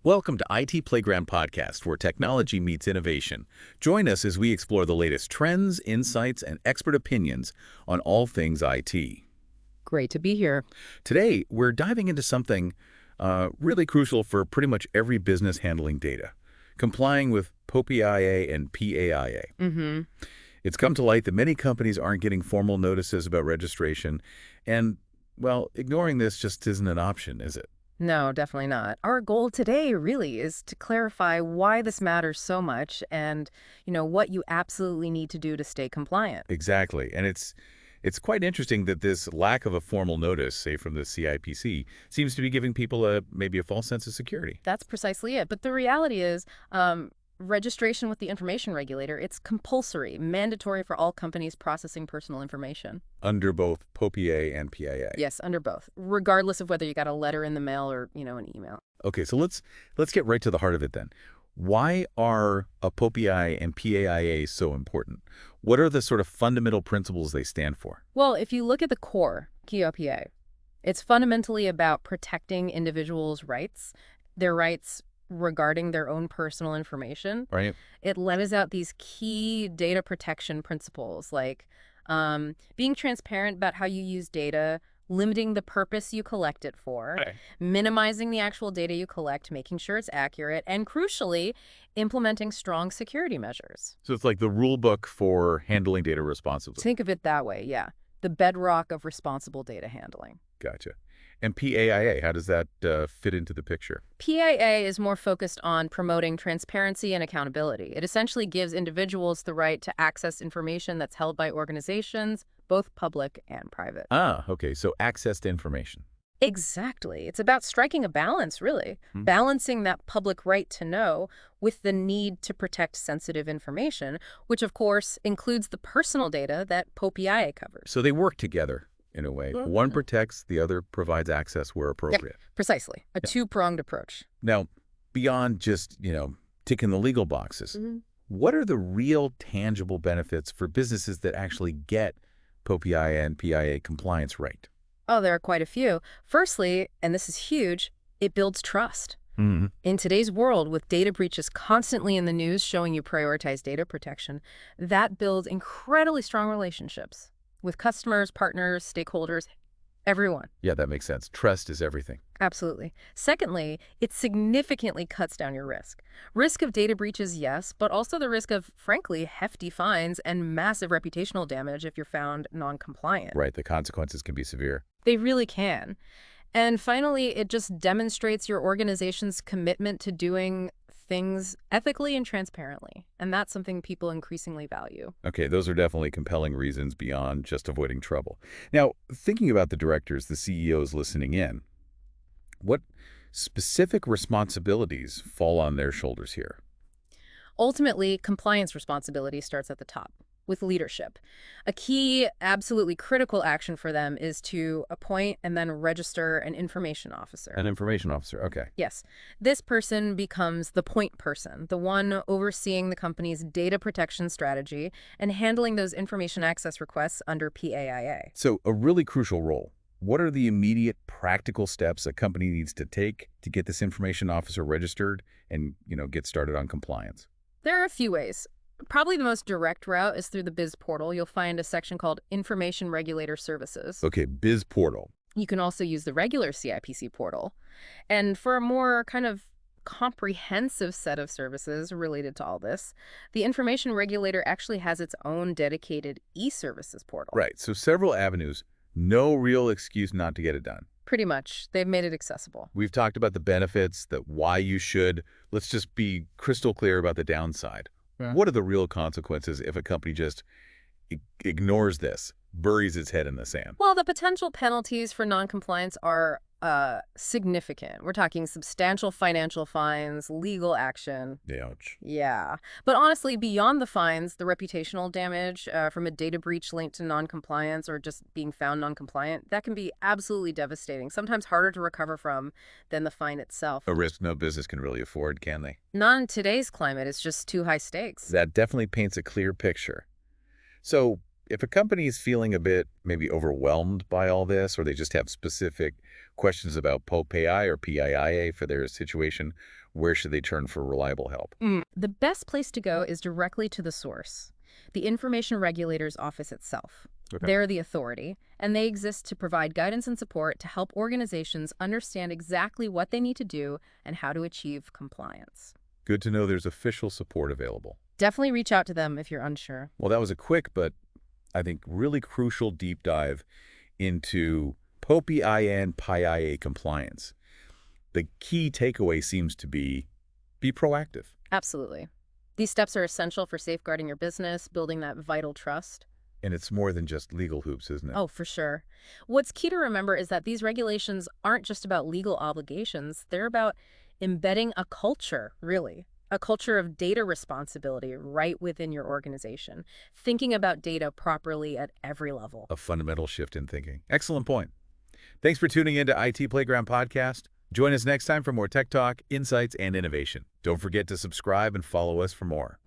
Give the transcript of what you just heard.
Welcome to IT Playground Podcast, where technology meets innovation. Join us as we explore the latest trends, insights, and expert opinions on all things IT. Great to be here. Today, we're diving into something really crucial for pretty much every business handling data, complying with POPIA and PAIA. It's come to light that many companies aren't getting formal notices about registration, and, well, ignoring this just isn't an option, is it? No, definitely not. Our goal today really is to clarify why this matters so much and, what you absolutely need to do to stay compliant. Exactly. And it's quite interesting that this lack of a formal notice, say from the CIPC, seems to be giving people maybe a false sense of security. That's precisely it. But the reality is, registration with the information regulator, it's compulsory, mandatory for all companies processing personal information. Under both POPIA and PIA. Yes, under both, regardless of whether you got a letter in the mail or, an email. Okay, so let's get right to the heart of it then. Why are a POPIA and PAIA so important? What are the sort of fundamental principles they stand for? Well, if you look at the core, POPA, it's fundamentally about protecting individuals' rights, their rights regarding their own personal information. Right. It lays out these key data protection principles like being transparent about how you use data, limiting the purpose you collect it for, Okay. minimizing the actual data you collect, making sure it's accurate, and crucially, implementing strong security measures. So it's like the rule book for handling data responsibly. Think of it that way, yeah. The bedrock of responsible data handling. Gotcha. And PAIA, how does that fit into the picture? PAA is more focused on promoting transparency and accountability. It essentially gives individuals the right to access information that's held by organizations, both public and private. Ah, okay, so access to information. Exactly. It's about striking a balance, really. Balancing that public right to know with the need to protect sensitive information, which of course includes the personal data that POPIA covers. So they work together in a way. One protects, the other provides access where appropriate. Precisely. A two-pronged approach. Now, beyond just, ticking the legal boxes, what are the real tangible benefits for businesses that actually get POPIA and PIA compliance right? Oh, there are quite a few. Firstly, and this is huge, it builds trust. In today's world, with data breaches constantly in the news showing you prioritize data protection, that builds incredibly strong relationships with customers, partners, stakeholders, everyone. Yeah, that makes sense. Trust is everything. Absolutely. Secondly, it significantly cuts down your risk. Risk of data breaches, yes, but also the risk of, frankly, hefty fines and massive reputational damage if you're found non-compliant. Right, the consequences can be severe. They really can. And finally, it just demonstrates your organization's commitment to doing things ethically and transparently. And that's something people increasingly value. Okay, those are definitely compelling reasons beyond just avoiding trouble. Now, thinking about the directors, the CEOs listening in, what specific responsibilities fall on their shoulders here? Ultimately, compliance responsibility starts at the top with leadership. A key, absolutely critical action for them is to appoint and then register an information officer. An information officer, okay. Yes. This person becomes the point person, the one overseeing the company's data protection strategy and handling those information access requests under PAIA. So a really crucial role. What are the immediate practical steps a company needs to take to get this information officer registered and, get started on compliance? There are a few ways. Probably the most direct route is through the Biz portal. You'll find a section called Information Regulator Services. Okay, Biz portal. You can also use the regular CIPC portal. And for a more kind of comprehensive set of services related to all this, the Information Regulator actually has its own dedicated e-services portal. Right, so several avenues, no real excuse not to get it done. Pretty much. They've made it accessible. We've talked about the benefits, why you should. Let's just be crystal clear about the downside. Yeah. What are the real consequences if a company just ignores this, buries its head in the sand? Well, the potential penalties for noncompliance are significant. We're talking substantial financial fines, legal action. Ouch. Yeah. But honestly, beyond the fines, the reputational damage from a data breach linked to noncompliance or just being found noncompliant, that can be absolutely devastating, sometimes harder to recover from than the fine itself. A risk no business can really afford, can they? Not in today's climate. It's just too high stakes. That definitely paints a clear picture. So if a company is feeling a bit maybe overwhelmed by all this, or they just have specific questions about POPIA or PIIA for their situation, where should they turn for reliable help? The best place to go is directly to the source, the Information Regulator's office itself. Okay. They're the authority, and they exist to provide guidance and support to help organizations understand exactly what they need to do and how to achieve compliance. Good to know there's official support available. Definitely reach out to them if you're unsure. Well, that was a quick but I think really crucial deep dive into POPI and PII compliance. The key takeaway seems to be proactive. Absolutely. These steps are essential for safeguarding your business, building that vital trust. And it's more than just legal hoops, isn't it? Oh, for sure. What's key to remember is that these regulations aren't just about legal obligations. They're about embedding a culture, really. A culture of data responsibility right within your organization. Thinking about data properly at every level. A fundamental shift in thinking. Excellent point. Thanks for tuning in to IT Playground Podcast. Join us next time for more tech talk, insights, and innovation. Don't forget to subscribe and follow us for more.